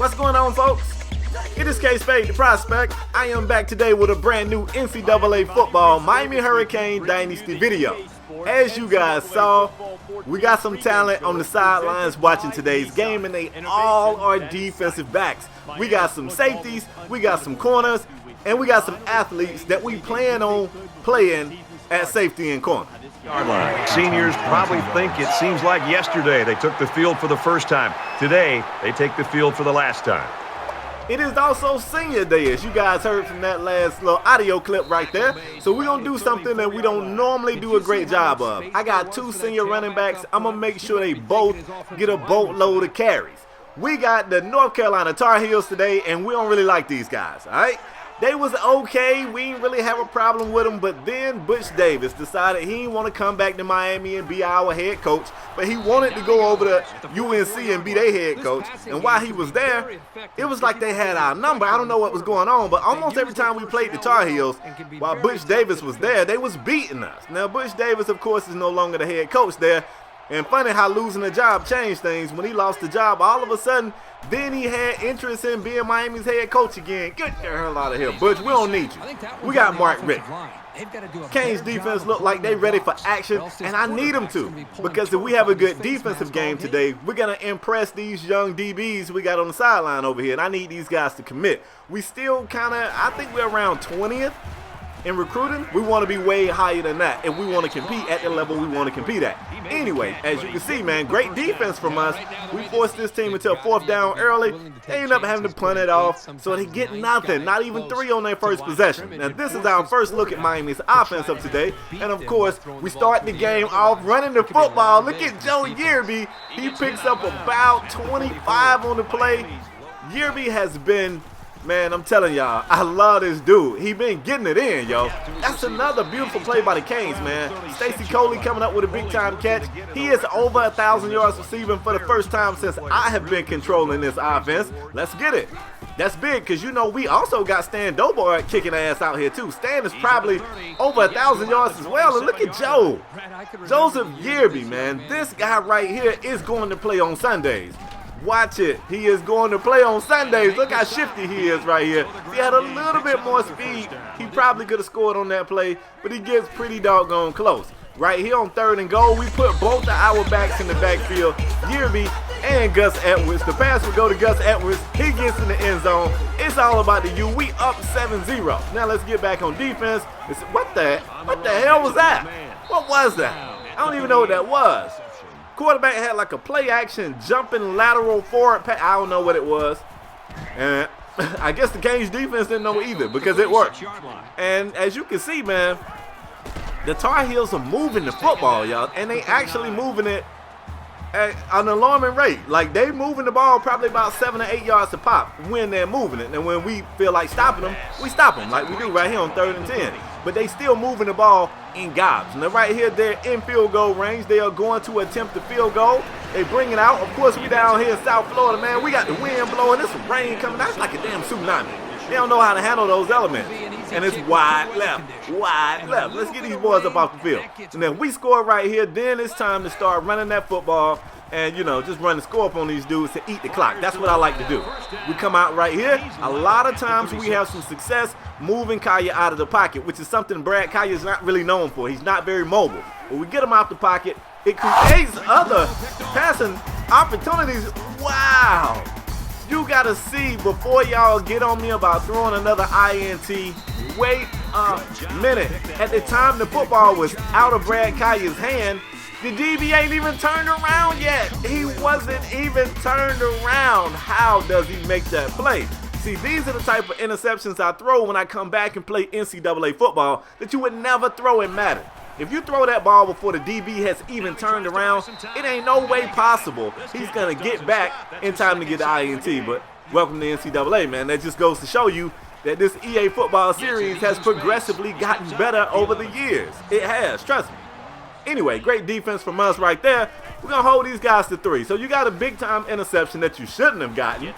What's going on, folks? It is KspadeTheProspect. I am back today with a brand new NCAA Football Miami Hurricanes Dynasty video. As you guys saw, we got some talent on the sidelines watching today's game, and they all are defensive backs. We got some safeties, we got some corners, and we got some athletes that we plan on playing at safety and corner. Seniors probably think it seems like yesterday they took the field for the first time. Today, they take the field for the last time. It is also senior day, as you guys heard from that last little audio clip right there. So we're going to do something that we don't normally do a great job of. I got two senior running backs. I'm going to make sure they both get a boatload of carries. We got the North Carolina Tar Heels today, and we don't really like these guys, all right? They was okay. We didn't really have a problem with them, but then Butch Davis decided he didn't want to come back to Miami and be our head coach, but he wanted to go over to UNC and be their head coach. And while he was there, it was like they had our number. I don't know what was going on, but almost every time we played the Tar Heels, while Butch Davis was there, they was beating us. Now, Butch Davis, of course, is no longer the head coach there. And funny how losing a job changed things. When he lost the job, all of a sudden, then he had interest in being Miami's head coach again. Get the hell out of here, Butch. We don't need you. We got Mark Rick. Canes defense look like they ready for action, and I need them to. Because if we have a good defensive game today, we're going to impress these young DBs we got on the sideline over here, and I need these guys to commit. We still kind of, I think we're around 20th. In recruiting, we want to be way higher than that, and we want to compete at the level we want to compete at. Anyway, as you can see, man, great defense from us. We forced this team into a fourth down early. They end up having to punt it off, so they get nothing, not even 3 on their first possession. Now, this is our first look at Miami's offense of today, and of course, we start the game off running the football. Look at Joe Yearby. He picks up about 25 on the play. Yearby has been... Man, I'm telling y'all, I love this dude. He been getting it in, yo. That's another beautiful play by the Canes, man. Stacey Coley coming up with a big-time catch. He is over 1,000 yards receiving for the first time since I have been controlling this offense. Let's get it. That's big because, you know, we also got Stan Dobart kicking ass out here, too. Stan is probably over 1,000 yards as well. And look at Joe. Joseph Yearby, man. This guy right here is going to play on Sundays. Watch it. He is going to play on Sundays. Look how shifty he is right here. If he had a little bit more speed, he probably could have scored on that play, but he gets pretty doggone close. Right here on 3rd and goal, we put both of our backs in the backfield, Yearby and Gus Edwards. The pass will go to Gus Edwards. He gets in the end zone. It's all about the U. We up 7-0. Now let's get back on defense. What the hell was that? What was that? I don't even know what that was. Quarterback had like a play action jumping lateral forward pass. I don't know what it was. And I guess the Canes defense didn't know either because it worked. And as you can see, man, the Tar Heels are moving the football, y'all. And they actually moving it at an alarming rate. Like, they moving the ball probably about 7 or 8 yards a pop when they're moving it. And when we feel like stopping them, we stop them like we do right here on 3rd and 10. But they still moving the ball in gobs. Now right here, they're in field goal range. They are going to attempt the field goal. They bring it out. Of course, we down here in South Florida, man. We got the wind blowing. There's some rain coming out. It's like a damn tsunami. They don't know how to handle those elements. And it's wide left, wide left. Let's get these boys up off the field. And then we score right here. Then it's time to start running that football and, you know, just run the score up on these dudes to eat the clock. That's what I like to do. We come out right here. A lot of times we have some success moving Kaya out of the pocket, which is something Brad Kaya is not really known for. He's not very mobile. When we get him out the pocket, it creates other passing opportunities. Wow. You got to see, before y'all get on me about throwing another INT, wait a minute. At the time the football was out of Brad Kaya's hand, the DB ain't even turned around yet. He wasn't even turned around. How does he make that play? See, these are the type of interceptions I throw when I come back and play NCAA football that you would never throw in Madden. If you throw that ball before the DB has even turned around, it ain't no way possible he's going to get back in time to get the INT. But welcome to NCAA, man. That just goes to show you that this EA football series has progressively gotten better over the years. It has, trust me. Anyway, great defense from us right there. We're going to hold these guys to 3. So you got a big-time interception that you shouldn't have gotten. You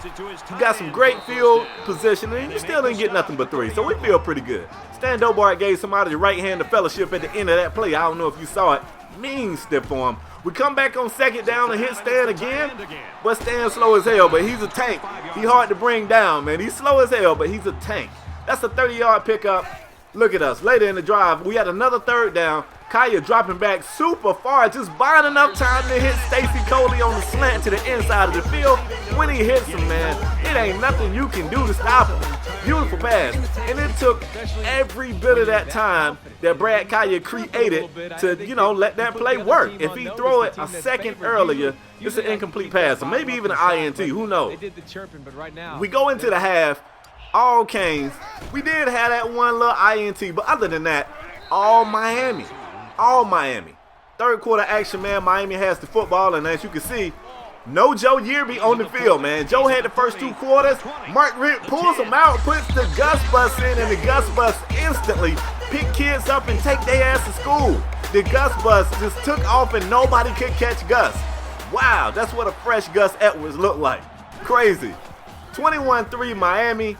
got some great field position, and you still didn't get nothing but 3. So we feel pretty good. Stan Dobart gave somebody the right hand of fellowship at the end of that play. I don't know if you saw it. Mean stiff arm We come back on second down and hit Stan again, but Stan's slow as hell, but he's a tank. He hard to bring down, man. He's slow as hell, but he's a tank. That's a 30-yard pickup. Look at us. Later in the drive, we had another third down. Kaya dropping back super far, just buying enough time to hit Stacy Coley on the slant to the inside of the field. When he hits him, man, it ain't nothing you can do to stop him. Beautiful pass. And it took every bit of that time that Brad Kaya created to, let that play work. If he throw it a second earlier, it's an incomplete pass, or maybe even an INT. Who knows? We go into the half. All Canes. We did have that one little INT, but other than that, all Miami. All Miami. Third quarter action, man. Miami has the football, and as you can see, no Joe Yearby on the field, man. Joe had the first 2 quarters. Mark Rick pulls him out, puts the Gus bus in, and the Gus bus instantly pick kids up and take their ass to school. The Gus bus just took off, and nobody could catch Gus. Wow, that's what a fresh Gus Edwards looked like. Crazy. 21-3 Miami.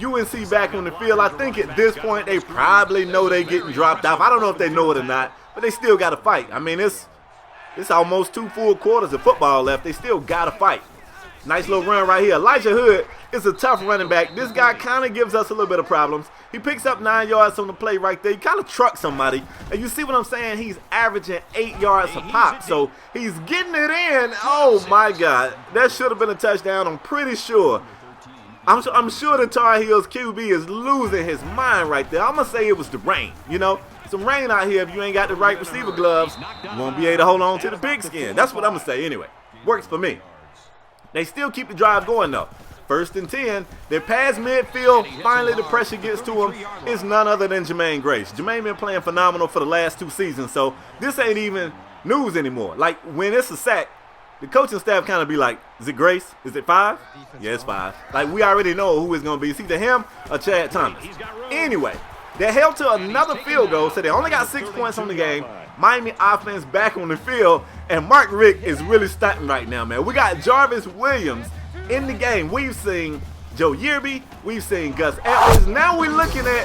UNC back on the field. I think at this point they probably know they getting dropped off. I don't know if they know it or not, but they still got to fight. I mean, it's almost 2 full quarters of football left. They still got to fight. Nice little run right here. Elijah Hood is a tough running back. This guy kind of gives us a little bit of problems. He picks up 9 yards on the play right there. He kind of trucks somebody. And you see what I'm saying? He's averaging 8 yards a pop. So he's getting it in. Oh, my God. That should have been a touchdown. I'm pretty sure. I'm sure the Tar Heels QB is losing his mind right there. I'm going to say it was the rain, Some rain out here. If you ain't got the right receiver gloves, you won't be able to hold on to the pigskin. That's what I'm going to say anyway. Works for me. They still keep the drive going, though. 1st and 10. They're past midfield. Finally, the pressure gets to him. It's none other than Jermaine Grace. Jermaine been playing phenomenal for the last 2 seasons, so this ain't even news anymore. Like, when it's a sack, the coaching staff kind of be like, is it Grace? Is it 5? Yeah, it's 5. Like, we already know who it's going to be. It's either him or Chad Thomas. Anyway, they held to another field goal, so they only got 6 points on the game. Miami offense back on the field, and Mark Rick is really stunting right now, man. We got Jarvis Williams in the game. We've seen Joe Yearby. We've seen Gus Edwards. Now we're looking at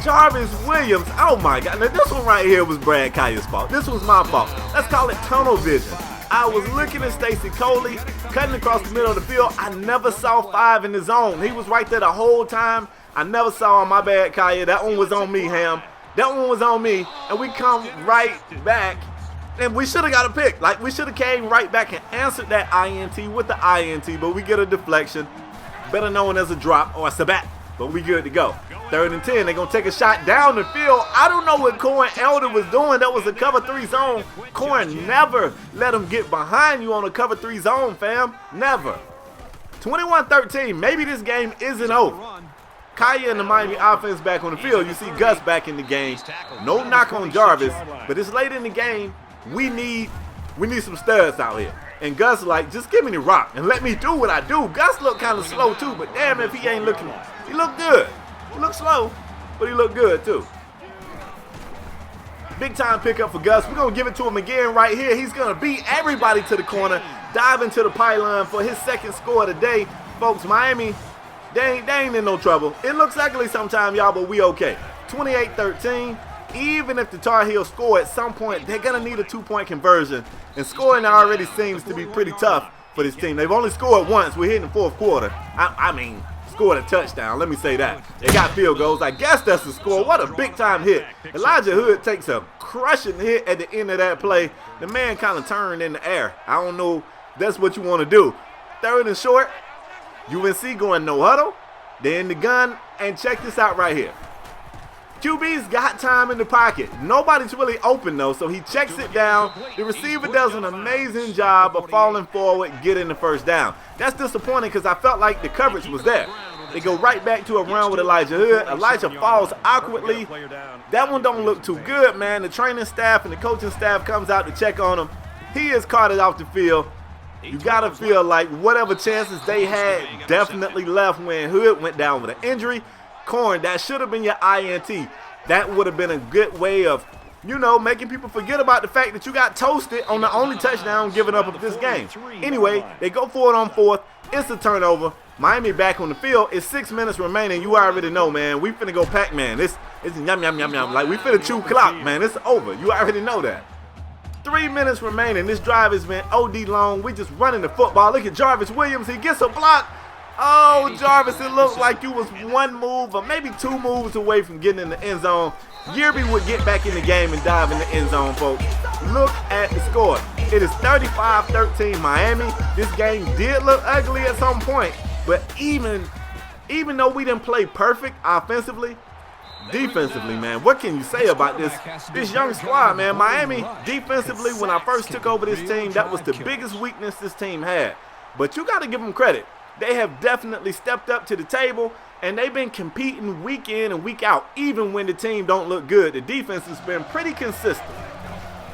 Jarvis Williams. Oh, my God. Now, this one right here was Brad Kaya's fault. This was my fault. Let's call it tunnel vision. I was looking at Stacy Coley cutting across the middle of the field. I never saw 5 in the zone. He was right there the whole time. I never saw him. My bad, Kaya. That one was on me, Ham. That one was on me. And we come right back. And we should have got a pick. Like, we should have came right back and answered that INT with the INT. But we get a deflection. Better known as a drop or a sabat. But we good to go. 3rd and 10. They're going to take a shot down the field. I don't know what Corn Elder was doing. That was a cover 3 zone. Corn never let him get behind you on a cover 3 zone, fam. Never. 21-13. Maybe this game isn't over. Kaya and the Miami offense back on the field. You see Gus back in the game. No knock on Jarvis, but it's late in the game. We need some studs out here. And Gus like, just give me the rock and let me do what I do. Gus looked kind of slow too, but damn if he ain't looking. He looked good. He looked slow, but he looked good too. Big time pickup for Gus. We're going to give it to him again right here. He's going to beat everybody to the corner, dive into the pylon for his 2nd score of the day. Folks, Miami, they ain't in no trouble. It looks ugly sometimes, y'all, but we okay. 28-13. Even if the Tar Heels score at some point, they're going to need a 2-point conversion. And scoring already seems to be pretty tough for this team. They've only scored once. We're hitting the 4th quarter. I mean, scored a touchdown. Let me say that. They got field goals. I guess that's the score. What a big-time hit. Elijah Hood takes a crushing hit at the end of that play. The man kind of turned in the air. I don't know if that's what you want to do. 3rd and short. UNC going no huddle. They're in the gun. And check this out right here. QB's got time in the pocket. Nobody's really open, though, so he checks it down. The receiver does an amazing job of falling forward, getting the 1st down. That's disappointing because I felt like the coverage was there. They go right back to a run with Elijah Hood. Elijah falls awkwardly. That one don't look too good, man. The training staff and the coaching staff comes out to check on him. He is carted off the field. You got to feel like whatever chances they had definitely left when Hood went down with an injury. Corn, that should have been your INT. That would have been a good way of, making people forget about the fact that you got toasted on the only touchdown given up of this game. Anyway, they go for it on 4th. It's a turnover. Miami back on the field. It's 6 minutes remaining. You already know, man. We finna go Pac-Man. It's yum, yum, yum, yum. Like, we finna chew clock, man. It's over. You already know that. 3 minutes remaining. This drive has been OD long. We just running the football. Look at Jarvis Williams. He gets a block. Oh, Jarvis, it looks like you was one move or maybe 2 moves away from getting in the end zone. Yearby would get back in the game and dive in the end zone, folks. Look at the score. It is 35-13 Miami. This game did look ugly at some point, but even though we didn't play perfect offensively, defensively, man, what can you say about this young squad, man? Miami, defensively, when I first took over this team, that was the biggest weakness this team had. But you got to give them credit. They have definitely stepped up to the table, and they've been competing week in and week out, even when the team don't look good. The defense has been pretty consistent.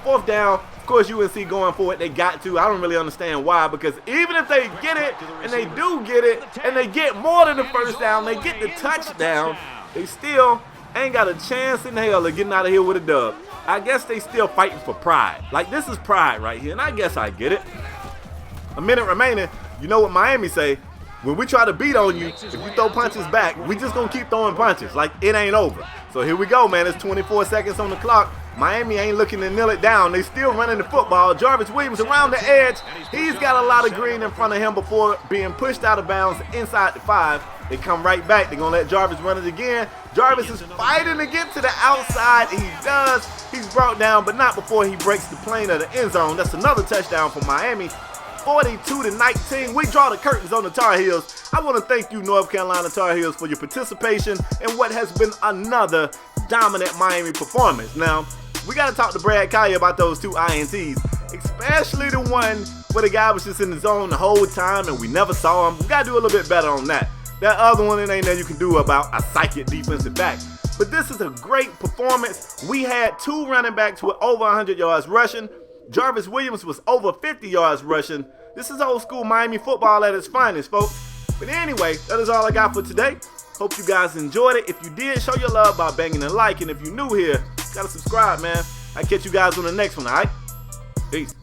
4th down, of course, UNC going for it. They got to. I don't really understand why, because even if they get it, and they do get it, and they get more than the first down, they get the touchdown, they still ain't got a chance in hell of getting out of here with a dub. I guess they still fighting for pride. Like, this is pride right here, and I guess I get it. A minute remaining. You know what Miami say? When we try to beat on you, if you throw punches back, we just gonna keep throwing punches like it ain't over. So here we go, man. It's 24 seconds on the clock. Miami ain't looking to kneel it down. They still running the football. Jarvis Williams around the edge. He's got a lot of green in front of him before being pushed out of bounds inside the 5. They come right back. They're gonna let Jarvis run it again. Jarvis is fighting to get to the outside. He does. He's brought down, but not before he breaks the plane of the end zone. That's another touchdown for Miami. 42-19. We draw the curtains on the Tar Heels. I want to thank you, North Carolina Tar Heels, for your participation in what has been another dominant Miami performance. Now, we got to talk to Brad Collier about those 2 INTs, especially the one where the guy was just in the zone the whole time and we never saw him. We got to do a little bit better on that. That other one, it ain't nothing you can do about a psychic defensive back. But this is a great performance. We had 2 running backs with over 100 yards rushing. Jarvis Williams was over 50 yards rushing. This is old school Miami football at its finest, folks. But anyway, that is all I got for today. Hope you guys enjoyed it. If you did, show your love by banging a like. And if you're new here, gotta subscribe, man. I'll catch you guys on the next one, all right? Peace.